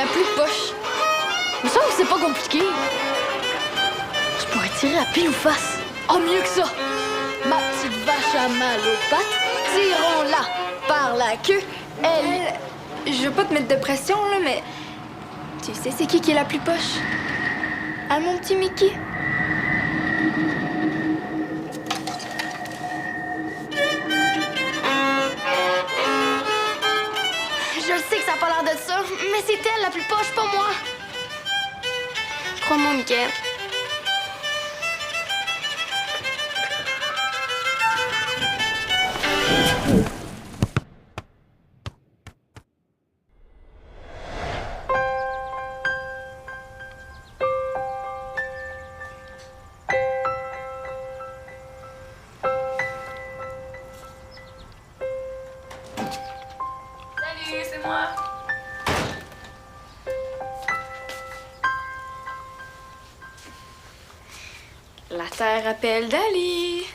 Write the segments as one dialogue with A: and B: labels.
A: plus poche. Il me semble que c'est pas compliqué. Je pourrais tirer à pile ou face. Oh, mieux que ça. Ma petite vache à mal aux pattes, tirons-la par la queue.
B: Je veux pas te mettre de pression, là, mais... Tu sais c'est qui est la plus poche? Ah, mon petit Mickey?
A: Je le sais que ça a pas l'air de ça, mais c'est elle la plus poche, pas moi.
B: Crois-moi, Michael.
C: Salut, c'est moi.
B: La terre appelle Dali.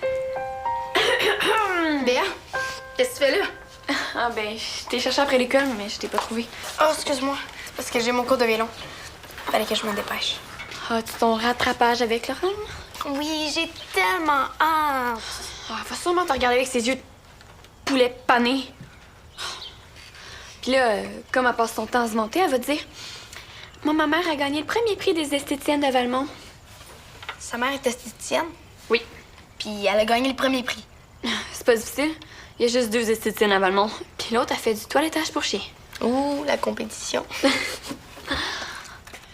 B: Béa, qu'est-ce que tu fais là?
C: Ah ben, je t'ai cherché après l'école, mais je t'ai pas trouvé.
B: Oh, excuse-moi. C'est parce que j'ai mon cours de violon. Fallait que je me dépêche.
C: As-tu ton rattrapage avec Laurent?
B: Oui, j'ai tellement hâte.
C: Ah, elle va sûrement te regarder avec ses yeux de poulet pané. Puis là, comme elle passe son temps à se vanter, elle va te dire « Moi, ma mère a gagné le premier prix des esthéticiennes de Valmont. »
B: Sa mère est esthéticienne,
C: Oui,
B: puis elle a gagné le premier prix.
C: c'est pas difficile. Il y a juste 2 esthéticiennes à Valmont. Puis l'autre a fait du toilettage pour chien.
B: Ouh, la compétition.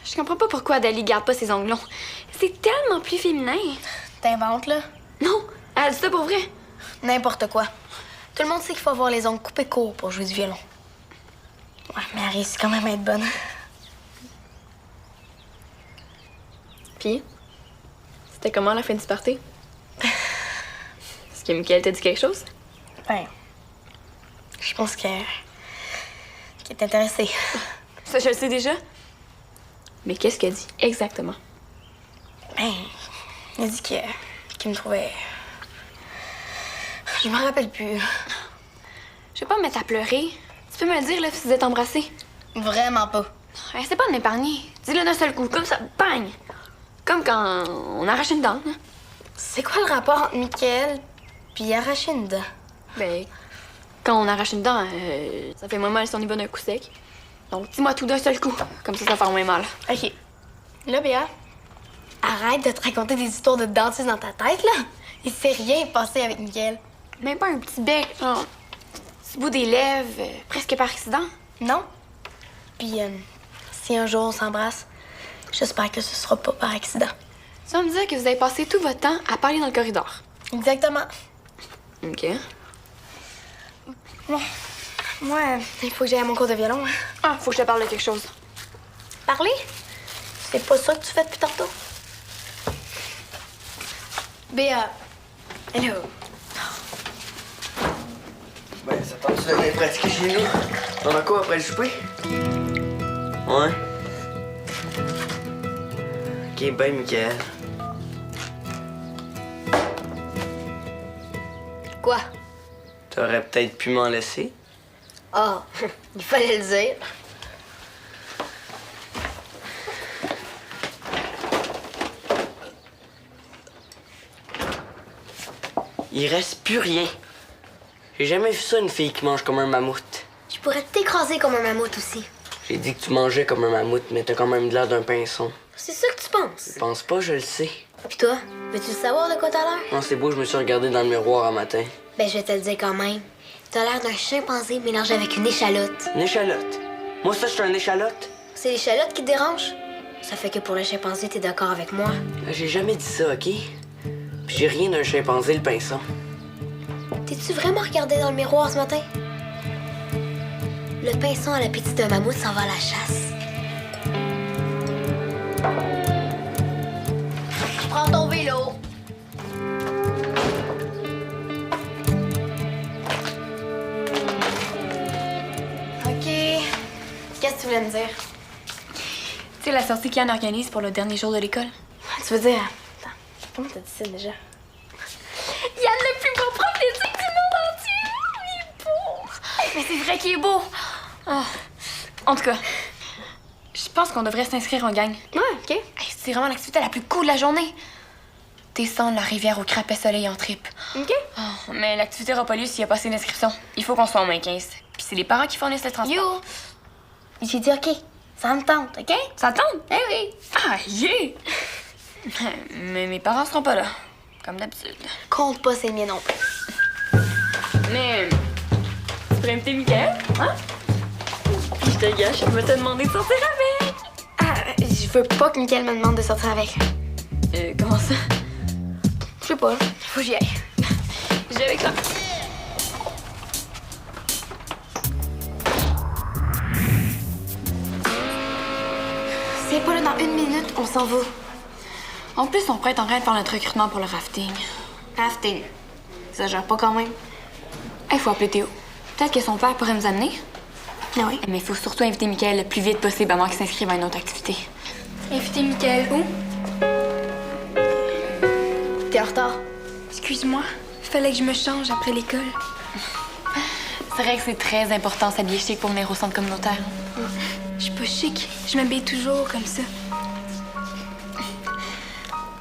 C: Je comprends pas pourquoi Dali garde pas ses ongles longs. C'est tellement plus féminin.
B: T'inventes, là?
C: Non, elle dit ça pour vrai.
B: N'importe quoi. Tout le monde sait qu'il faut avoir les ongles coupés courts pour jouer du violon. Ouais, mais elle réussit quand même à être bonne.
C: Puis, c'était comment la fin du party? Est-ce que Mickaël t'a dit quelque chose?
B: Ben, je pense qu'elle est intéressée.
C: Ça, je le sais déjà. Mais qu'est-ce qu'elle dit exactement?
B: Ben, elle a dit qu'il me trouvait... Je me rappelle plus.
C: Je vais pas me mettre à pleurer. Tu peux me le dire, là, si vous êtes embrassés.
B: Vraiment pas.
C: Essaie pas de m'épargner. Dis-le d'un seul coup, comme ça, bang! Comme quand on arrache une dent. Hein?
B: C'est quoi le rapport entre Mickaël puis arracher une dent?
C: Ben, quand on arrache une dent, ça fait moins mal si on y va d'un coup sec. Donc, dis-moi tout d'un seul coup. Comme ça fait moins mal.
B: OK. Là, Béa, arrête de te raconter des histoires de dentiste dans ta tête, là. Il s'est rien passé avec Mickaël.
C: Même pas un petit bec, genre, petit bout des lèvres, presque par accident.
B: Non? Puis, si un jour on s'embrasse, j'espère que ce sera pas par accident.
C: Tu vas me dire que vous avez passé tout votre temps à parler dans le corridor.
B: Exactement.
C: OK.
B: Bon, moi, il faut que j'aille à mon cours de violon. Hein.
C: Ah, faut que je te parle de quelque chose.
B: Parler? C'est pas ça que tu fais depuis tantôt? Béa, hello.
D: Ben, ça tente-tu d'aller pratiquer chez nous? On a quoi après le souper? Ouais. Ok, bye, Mickaël.
B: Quoi?
D: T'aurais peut-être pu m'en laisser.
B: Ah, il fallait le dire.
D: Il reste plus rien. J'ai jamais vu ça, une fille qui mange comme un mammouth.
B: Je pourrais t'écraser comme un mammouth aussi.
D: J'ai dit que tu mangeais comme un mammouth, mais t'as quand même l'air d'un pinson.
B: C'est ça que tu penses?
D: Je pense pas, je le sais.
B: Puis toi, veux-tu savoir de quoi t'as l'air?
D: Non, c'est beau, je me suis regardé dans le miroir un matin.
B: Ben, je vais te le dire quand même. T'as l'air d'un chimpanzé mélangé avec une échalote.
D: Une échalote. Moi, ça, je suis un échalote.
B: C'est l'échalote qui te dérange? Ça fait que pour le chimpanzé, t'es d'accord avec moi.
D: J'ai jamais dit ça, OK? Puis j'ai rien d'un chimpanzé, le pinson.
B: T'es-tu vraiment regardé dans le miroir ce matin? Le pinson à l'appétit d'un mammouth s'en va à la chasse. Prends ton vélo. OK. Qu'est-ce que tu voulais me dire?
C: Tu sais, la sortie qu'Yann organise pour le dernier jour de l'école.
B: Tu veux dire... Attends, comment t'as dit ça déjà?
C: Yann, le plus beau prof d'éthique du monde entier! Il est beau! Mais c'est vrai qu'il est beau! Ah. En tout cas, pense qu'on devrait s'inscrire en gang.
A: Ouais, OK.
C: Hey, c'est vraiment l'activité la plus cool de la journée. Descendre la rivière au crapet soleil en trip.
A: OK.
C: Oh, mais l'activité n'aura pas lieu s'il n'y a pas assez d'inscriptions. Il faut qu'on soit au moins 15. Puis c'est les parents qui fournissent le transport.
A: Yo! J'ai dit OK. Ça me tente, OK?
C: Ça tente?
A: Eh oui.
C: Ah, yeah! Mais mes parents seront pas là. Comme d'habitude.
A: Compte pas, c'est mien non plus.
C: Mais... Tu pourrais inviter Mickaël, hein? Je te gâche, je vais te demander de sortir avec.
A: Ah, je veux pas que Mickaël me demande de sortir avec.
C: Comment ça?
A: Je sais pas. Faut que j'y aille.
C: Je vais avec toi.
A: C'est pas là dans 1 minute, on s'en va.
C: En plus, on pourrait être en train de faire notre recrutement pour le rafting.
A: Rafting. Ça gère pas quand même.
C: Il faut appeler Théo. Peut-être que son père pourrait nous amener.
A: Ah oui.
C: Mais il faut surtout inviter Mickaël le plus vite possible avant qu'il s'inscrive à une autre activité.
B: Inviter Mickaël où?
A: T'es en retard.
B: Excuse-moi. Fallait que je me change après l'école.
C: C'est vrai que c'est très important s'habiller chic pour venir au centre communautaire.
B: Je suis pas chic. Je m'habille toujours comme ça.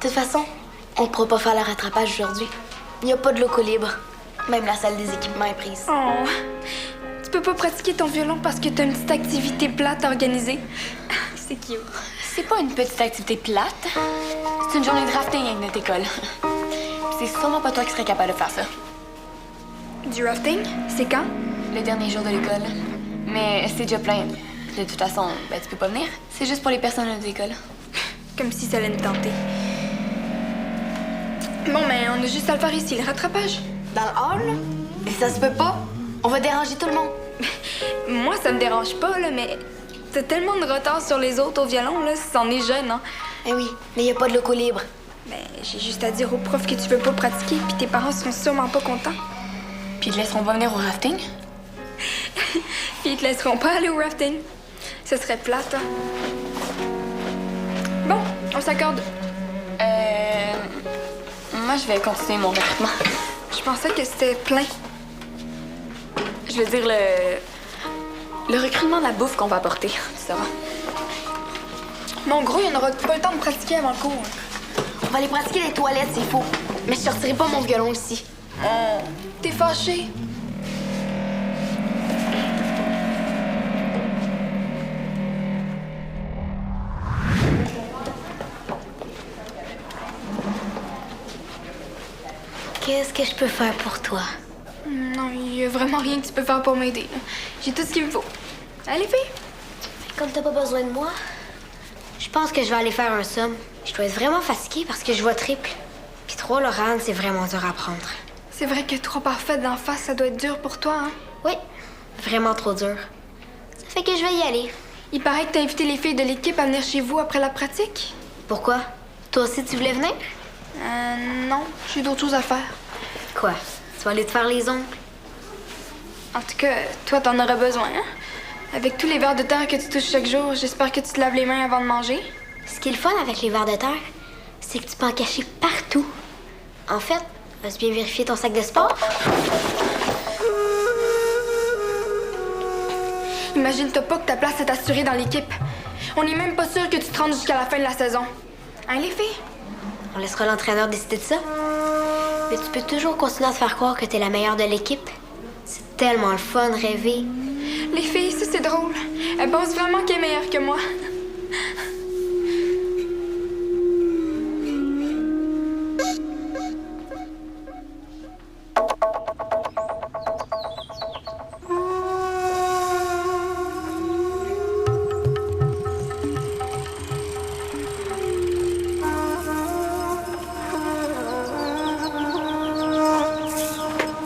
A: De toute façon, on pourra pas faire le rattrapage aujourd'hui. Il y a pas de locaux libres. Même la salle des équipements est prise.
B: Oh. Tu peux pas pratiquer ton violon parce que t'as une petite activité plate à organiser. C'est cute.
C: C'est pas une petite activité plate. C'est une journée de rafting avec notre école. C'est sûrement pas toi qui serais capable de faire ça.
B: Du rafting? C'est quand?
C: Le dernier jour de l'école. Mais c'est déjà plein. De toute façon, ben, tu peux pas venir. C'est juste pour les personnes de notre école.
B: Comme si ça allait me tenter. Bon, mais on a juste à le faire ici, le rattrapage.
A: Dans le hall, là? Mais ça se peut pas. On va déranger tout le monde.
B: Moi, ça me dérange pas, là, mais t'as tellement de retard sur les autres au violon, là, c'en est jeune, hein.
A: Eh oui, mais il y a pas de locaux libres.
B: Ben, j'ai juste à dire aux profs que tu veux pas pratiquer, puis tes parents seront sûrement pas contents.
C: Puis ils te laisseront pas venir au rafting?
B: Puis ils te laisseront pas aller au rafting. Ce serait plate, hein. Bon, on s'accorde.
C: Moi, je vais continuer mon recrutement.
B: Je pensais que c'était plein.
C: Je veux dire, le recrutement de la bouffe qu'on va apporter, ça va.
B: Mais en gros, il n'y en aura pas le temps de pratiquer avant le cours.
A: On va aller pratiquer les toilettes s'il faut. Mais je sortirai pas mon violon ici.
B: Oh, t'es fâché.
A: Qu'est-ce que je peux faire pour toi?
B: Non, il y a vraiment rien que tu peux faire pour m'aider. Là. J'ai tout ce qu'il me faut. Allez, fille.
A: Comme t'as pas besoin de moi, je pense que je vais aller faire un somme. Je dois être vraiment fatiguée parce que je vois triple. Puis 3 Laurent, c'est vraiment dur à prendre.
B: C'est vrai que 3 parfaites d'en face, ça doit être dur pour toi, hein?
A: Oui, vraiment trop dur. Ça fait que je vais y aller.
B: Il paraît que t'as invité les filles de l'équipe à venir chez vous après la pratique.
A: Pourquoi? Toi aussi, tu voulais venir?
B: Non, j'ai d'autres choses à faire.
A: Quoi? Tu vas aller te faire les ongles?
B: En tout cas, toi, t'en auras besoin, hein? Avec tous les vers de terre que tu touches chaque jour, j'espère que tu te laves les mains avant de manger.
A: Ce qui est le fun avec les vers de terre, c'est que tu peux en cacher partout. En fait, vas-tu bien vérifier ton sac de sport?
B: Imagine-toi pas que ta place est assurée dans l'équipe. On n'est même pas sûr que tu te rendes jusqu'à la fin de la saison. Hein, les filles?
A: On laissera l'entraîneur décider de ça. Mais tu peux toujours continuer à te faire croire que t'es la meilleure de l'équipe. C'est tellement le fun de rêver.
B: Les filles, ça c'est drôle. Elles pensent vraiment qu'elle est meilleure que moi.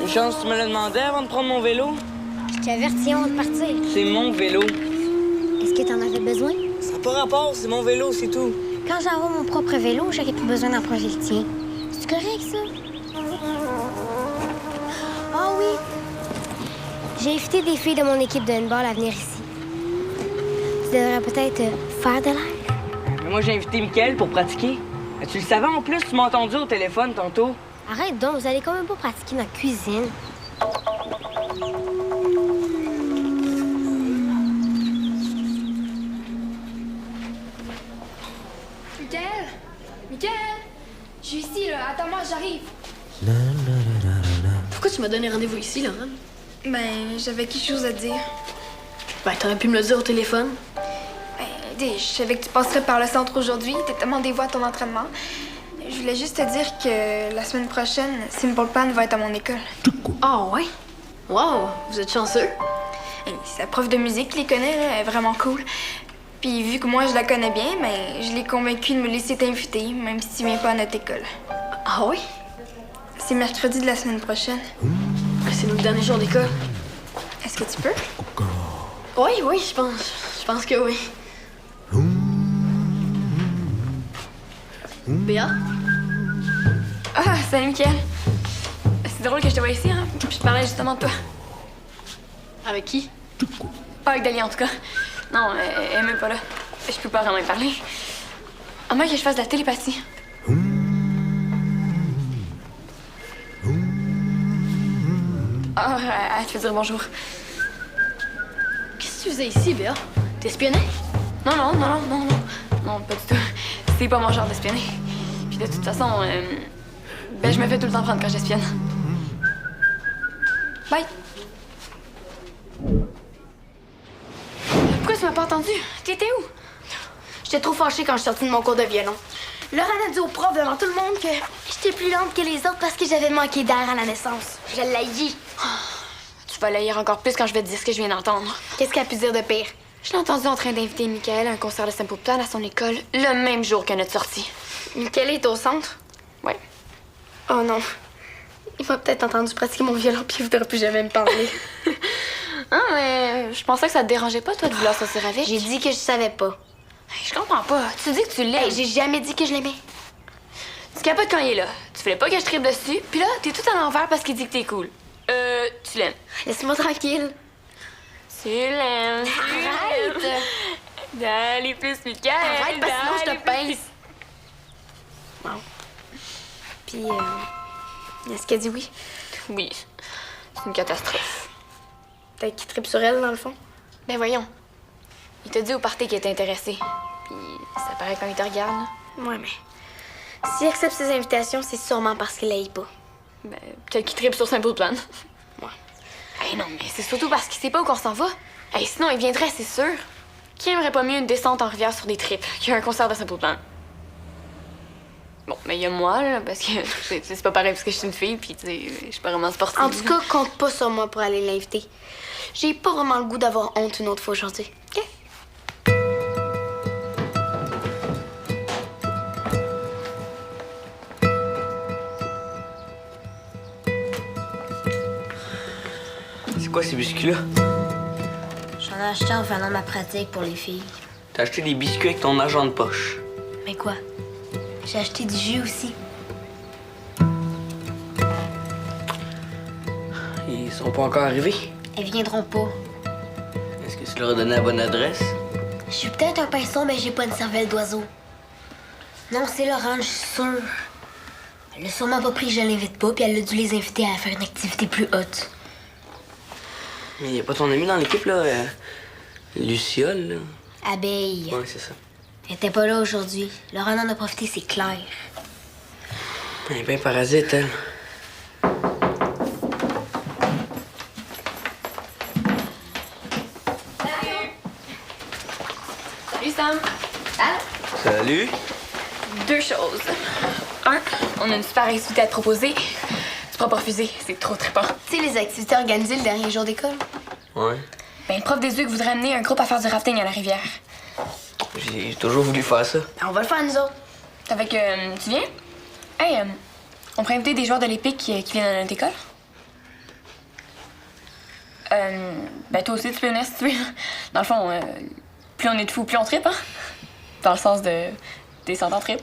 E: Une chance, tu me l'as demandé avant de prendre mon vélo.
A: Je t'avertis avant de partir.
E: C'est mon vélo.
A: Est-ce que t'en avais besoin?
E: Ça n'a pas rapport, c'est mon vélo, c'est tout.
A: Quand j'aurai mon propre vélo, j'aurai plus besoin d'emprunter le tien. C'est correct, ça? Ah oui! J'ai invité des filles de mon équipe de handball à venir ici. Tu devrais peut-être faire de l'air.
E: Mais moi, j'ai invité Mickaël pour pratiquer. Tu le savais en plus, tu m'as entendu au téléphone tantôt.
A: Arrête donc, vous allez quand même pas pratiquer dans la cuisine. tu m'as donné rendez-vous ici, Laurent?
B: Ben, j'avais quelque chose à dire.
A: Ben, t'aurais pu me le dire au téléphone.
B: Ben, dis, je savais que tu passerais par le centre aujourd'hui. T'étais rendez-vous à ton entraînement. Je voulais juste te dire que la semaine prochaine, Simple Plan va être à mon école.
A: Ah ouais? Wow, vous êtes chanceux.
B: Et sa prof de musique qui les connaît, là, elle est vraiment cool. Puis vu que moi, je la connais bien, ben, je l'ai convaincue de me laisser t'inviter, même si tu viens pas à notre école.
A: Ah oui?
B: C'est mercredi de la semaine prochaine.
A: C'est notre dernier jour d'école.
B: Est-ce que tu peux?
A: Oui, je pense. Je pense que oui. Béa?
C: Ah, salut, Mickaël. C'est drôle que je te vois ici, hein? Je te parlais justement de toi.
A: Avec qui?
C: Pas avec Dahlia, en tout cas. Non, elle est même pas là. Je peux pas vraiment y parler. À moins que je fasse de la télépathie. Ah, elle te fait dire bonjour.
A: Qu'est-ce que tu faisais ici, Béa? T'espionnais?
C: Non, pas du tout. C'est pas mon genre d'espionner. Puis de toute façon, ben je me fais tout le temps prendre quand j'espionne. Bye. Pourquoi tu m'as pas entendu? T'étais où?
F: J'étais trop fâchée quand je suis sortie de mon cours de violon. Laurent a dit au prof devant tout le monde que j'étais plus lente que les autres parce que j'avais manqué d'air à la naissance. Je l'ai dit.
C: Tu vas l'haïr encore plus quand je vais te dire ce que je viens d'entendre.
F: Qu'est-ce qu'elle a pu dire de pire?
C: Je l'ai entendu en train d'inviter Mickaël à un concert de Simple Plan à son école le même jour que notre sortie.
F: Mickaël est au centre?
C: Ouais.
F: Oh non. Il m'a peut-être entendu pratiquer mon violon puis il voudra plus jamais me parler.
C: Ah, mais je pensais que ça te dérangeait pas, toi, de vouloir sortir avec.
F: J'ai dit que je savais pas.
C: Hey, je comprends pas. Tu dis que tu l'aimes.
F: Hey, j'ai jamais dit que je l'aimais.
C: Tu capotes quand il est là. Tu voulais pas que je tripe dessus. Puis là, t'es tout à l'envers parce qu'il dit que t'es cool. Tu l'aimes.
F: Laisse-moi tranquille.
C: Tu l'aimes.
F: Arrête!
C: D'aller plus, Mickaël.
F: Arrête parce que sinon je te
C: d'aller
F: pince. Bon. Puis, est-ce qu'elle dit oui?
C: plus. Oui. C'est une catastrophe.
F: Peut-être qu'il tripe sur elle, dans le fond.
C: Ben voyons. Il t'a dit au party qu'il était intéressé. Puis ça paraît quand il te regarde. Là.
F: Ouais, mais s'il accepte ses invitations, c'est sûrement parce qu'il l'aille pas.
C: Ben, peut-être qu'il tripe sur Simple Plan.
F: Ouais.
C: Hey non, mais c'est surtout parce qu'il sait pas où qu'on s'en va. Hey, sinon, il viendrait, c'est sûr. Qui aimerait pas mieux une descente en rivière sur des trips qu'un concert de Simple Plan? Bon, mais il y a moi, là, parce que c'est pas pareil parce que je suis une fille, puis tu sais, je suis pas vraiment sportive.
F: En tout cas, compte pas sur moi pour aller l'inviter. J'ai pas vraiment le goût d'avoir honte une autre fois aujourd'hui. OK?
D: C'est quoi ces biscuits-là?
F: J'en ai acheté en venant de ma pratique pour les filles.
D: T'as acheté des biscuits avec ton argent de poche.
F: Mais quoi? J'ai acheté du jus aussi.
D: Ils sont pas encore arrivés.
F: Elles viendront pas.
D: Est-ce que tu leur as donné la bonne adresse?
F: Je suis peut-être un pinceau, mais j'ai pas une cervelle d'oiseau. Non, c'est Laurent, je suis sûre. Elle a sûrement pas pris que je l'invite pas, puis elle a dû les inviter à faire une activité plus haute.
D: Mais y a pas ton ami dans l'équipe, là? Luciole, là?
F: Abeille.
D: Ouais, c'est ça.
F: Elle était pas là aujourd'hui. Laurent en a profité, c'est clair.
D: Elle est bien parasite, elle.
C: Salut, Sam.
D: Salut.
C: Deux choses. Un, on a une super activité à te proposer. Tu pourras pas refuser, c'est trop trippant.
F: Tu sais, les activités organisées le dernier jour d'école?
D: Ouais.
C: Ben, le prof des Hugues voudrait amener un groupe à faire du rafting à la rivière.
D: J'ai toujours voulu faire ça.
F: Ben, on va le faire, nous autres.
C: Fait que, tu viens? Hey, on pourrait inviter des joueurs de l'Épique qui viennent à notre école? Ben, toi aussi, tu peux venir si tu veux. Dans le fond, plus on est de fous, plus on trippe, hein? Dans le sens de descendre en trip.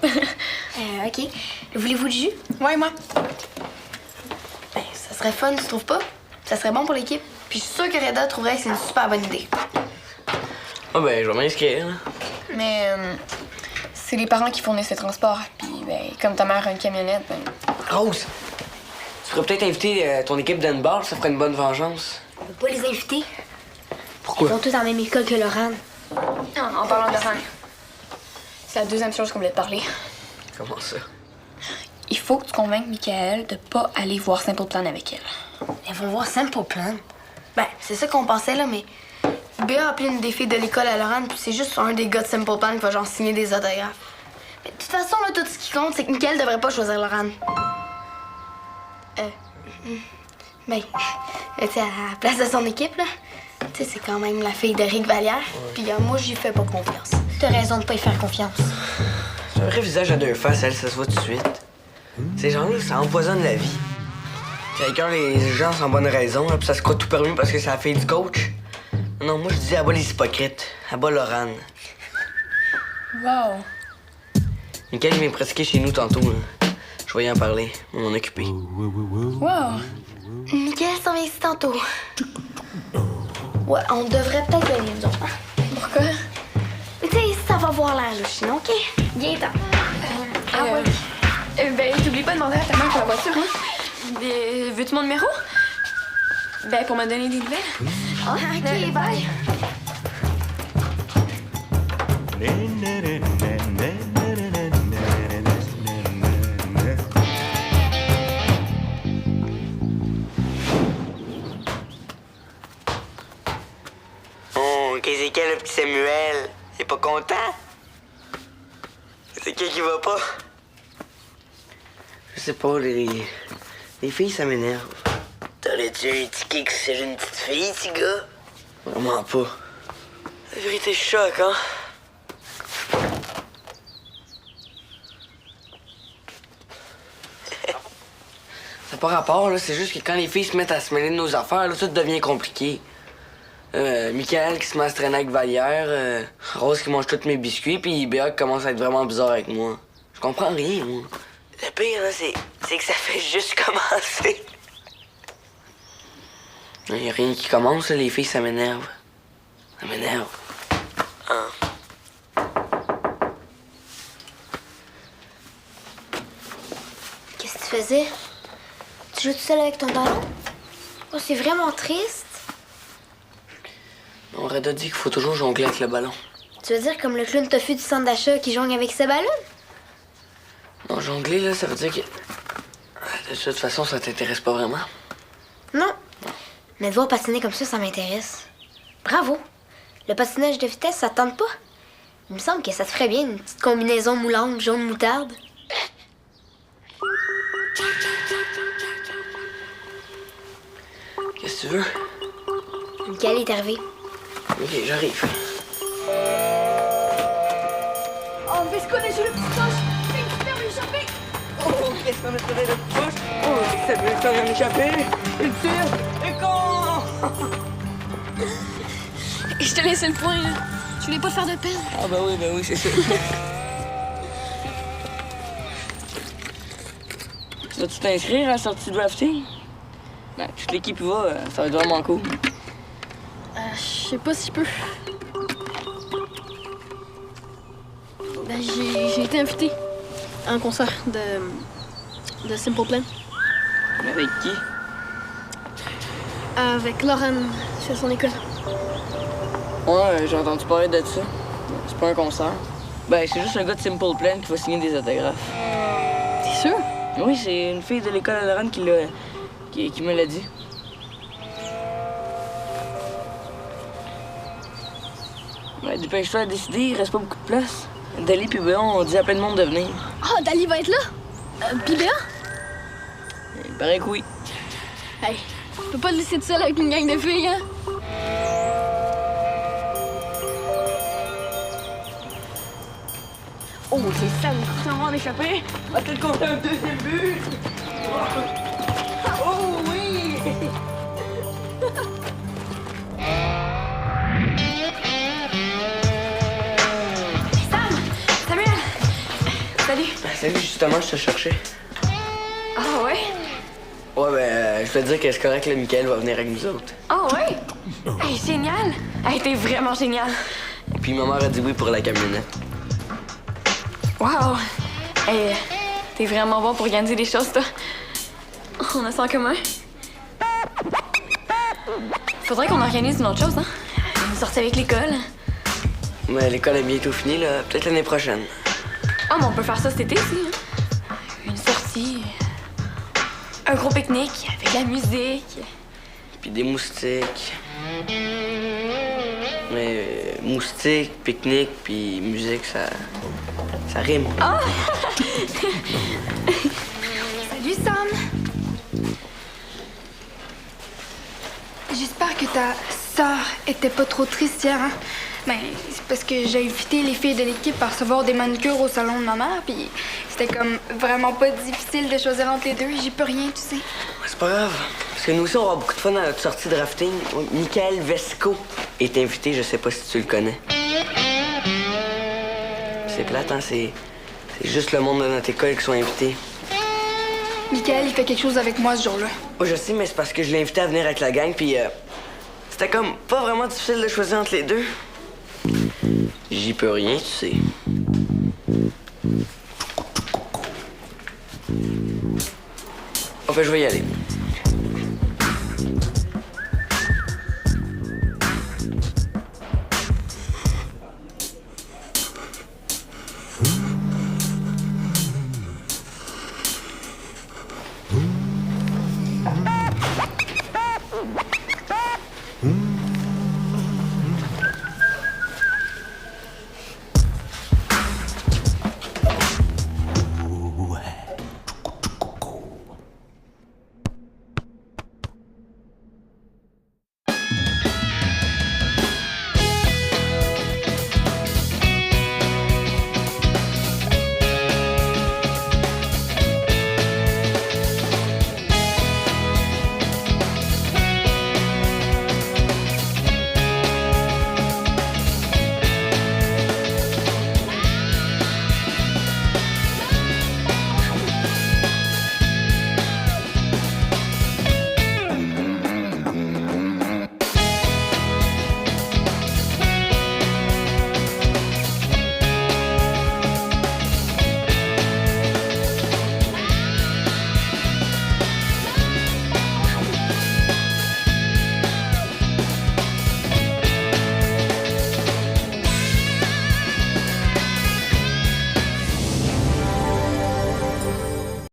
F: OK. Voulez-vous du jus?
C: Ouais, moi.
F: Ben, ça serait fun, tu trouves pas? Ça serait bon pour l'équipe. Puis je suis sûre que Reda trouverait que c'est une super bonne idée.
D: Ah ben, je vais m'inscrire. Là.
C: Mais c'est les parents qui fournissent le transport. Puis, ben, comme ta mère a une camionnette, ben...
D: Rose, tu pourrais peut-être inviter ton équipe d'handball, ça ferait une bonne vengeance.
F: On peut pas les inviter.
D: Pourquoi?
F: Ils sont tous dans la même école que Laurent.
C: En parlant de Laurent, c'est la deuxième chose qu'on voulait te parler.
D: Comment ça?
C: Il faut que tu convainques Mickaël de pas aller voir Simple Plan avec elle.
F: Elles vont voir Simple Plan.
B: Ben, c'est ça qu'on pensait, là, mais... Béa a appelé une des filles de l'école à Laurent, puis c'est juste un des gars de Simple Plan qui va genre signer des autographes. Mais de toute façon, là, tout ce qui compte, c'est que Mickaël devrait pas choisir Laurent. Ben, tu sais, à la place de son équipe, là, tu sais, c'est quand même la fille d'Éric Vallière, puis moi, j'y fais pas confiance.
F: T'as raison de pas y faire confiance.
D: C'est un vrai visage à deux faces, elle, ça se voit tout de suite. Ces gens-là, ça empoisonne la vie. Quelqu'un, les gens sans bonne raison, là, puis ça se croit tout permis parce que c'est la fille du coach. Non, moi, je dis à bas les hypocrites. À bas Laurent.
B: Wow.
D: Mickaël, il vient pratiquer chez nous tantôt. Là. Je vais y en parler. On m'en occuper.
B: Wow. Mickaël s'en vient ici tantôt. Ouais, on devrait peut-être aller, nous autres. Pourquoi? Tu sais, ça va voir l'air louche, non? OK? Viens-t'en.
C: Ben, t'oublies pas de demander à ta mère pour la voiture, hein? Veux-tu mon numéro? Ben, pour me donner des nouvelles.
B: OK, bye.
D: Oh, qu'est-ce qu'il y a, le petit Samuel? Il est pas content? C'est qui va pas? Je sais pas, les filles, ça m'énerve. T'aurais-tu indiqué que c'est une petite fille, petit gars? Vraiment pas. La vérité, je choque, hein? Ça n'a pas rapport, là. C'est juste que quand les filles se mettent à se mêler de nos affaires, là, tout devient compliqué. Mickaël qui se met à se traîner avec Vallière, Rose qui mange tous mes biscuits, puis Béa qui commence à être vraiment bizarre avec moi. Je comprends rien, moi. Le pire, là, c'est que ça fait juste commencer. Il n'y a rien qui commence, là, les filles, ça m'énerve. Ça m'énerve. Hein?
F: Qu'est-ce que tu faisais? Tu joues tout seul avec ton ballon? Oh, c'est vraiment triste.
D: On aurait dit qu'il faut toujours jongler avec le ballon.
F: Tu veux dire comme le clown tofu du centre d'achat qui jongle avec ses ballons?
D: Non, jongler, là, ça veut dire que... De toute façon, ça t'intéresse pas vraiment.
F: Non. Mais de voir patiner comme ça m'intéresse. Bravo. Le patinage de vitesse, ça te tente pas? Il me semble que ça te ferait bien une petite combinaison moulante jaune moutarde.
D: Qu'est-ce que tu veux?
F: Mickaël est arrivé.
D: Ok, j'arrive.
A: Oh, mais ce qu'on est sur le petit poche! C'est une super échappée!
D: Oh, qu'est-ce qu'on a trouvé de poche? Oh, c'est que ça veut quand même échapper! Une tire! Et con!
A: Je te laissais le point, là. Tu voulais pas te faire de peine.
D: Ah, ben oui, c'est sûr. Vas-tu t'inscrire à la sortie de drafting? Ben, toute l'équipe y va, ça va être vraiment cool.
A: Je sais pas si peu. Ben, j'ai été invité à un concert de Simple Plan.
D: Mais avec qui?
A: Avec Lauren, c'est son école.
D: Ouais, j'ai entendu parler de ça. C'est pas un concert. Ben, c'est juste un gars de Simple Plan qui va signer des autographes.
A: T'es sûr?
D: Oui, c'est une fille de l'école à Laurent qui me l'a dit. Ouais, dépêche-toi à décider, il reste pas beaucoup de place. Dali puis Béon ont dit à plein de monde de venir.
A: Ah, Dali va être là? Puis Béa?
D: Il paraît que oui.
A: Hey, je peux pas te laisser tout seul avec une gang de filles, hein?
D: Oh, c'est ça, nous sommes en échappé. On va peut-être compter un deuxième but. Oh oui!
C: Samuel! Salut!
D: Salut, justement, je te cherchais.
C: Ah ouais?
D: Ouais, ben, je peux te dire que c'est correct, le Mickaël va venir avec nous autres.
C: Ah ouais? Hey, génial! Hey, t'es vraiment génial!
D: Puis ma mère a dit oui pour la camionnette.
C: Wow! Hey, t'es vraiment bon pour organiser les choses, toi. On a ça en commun. Faudrait qu'on organise une autre chose, hein? Une sortie avec l'école.
D: Mais l'école est bientôt finie, là. Peut-être l'année prochaine.
C: Ah, mais on peut faire ça cet été aussi, hein? Une sortie. Un gros pique-nique avec la musique.
D: puis des moustiques. Mais moustiques, pique-nique, puis musique, ça rime.
G: Salut Sam! J'espère que ta sœur était pas trop triste hier, hein? Ben, c'est parce que j'ai invité les filles de l'équipe à recevoir des manucures au salon de ma mère, puis c'était comme vraiment pas difficile de choisir entre les deux. J'y peux rien, tu sais.
D: C'est pas grave, parce que nous aussi, on aura beaucoup de fun dans notre sortie de rafting. Michael Vesco est invité, je sais pas si tu le connais. C'est plate, hein? C'est juste le monde de notre école qui sont invités.
G: Michael, il fait quelque chose avec moi ce jour-là.
D: Oh, je sais, mais c'est parce que je l'ai invité à venir avec la gang, puis c'était comme pas vraiment difficile de choisir entre les deux. J'y peux rien, tu sais. Enfin, je vais y aller.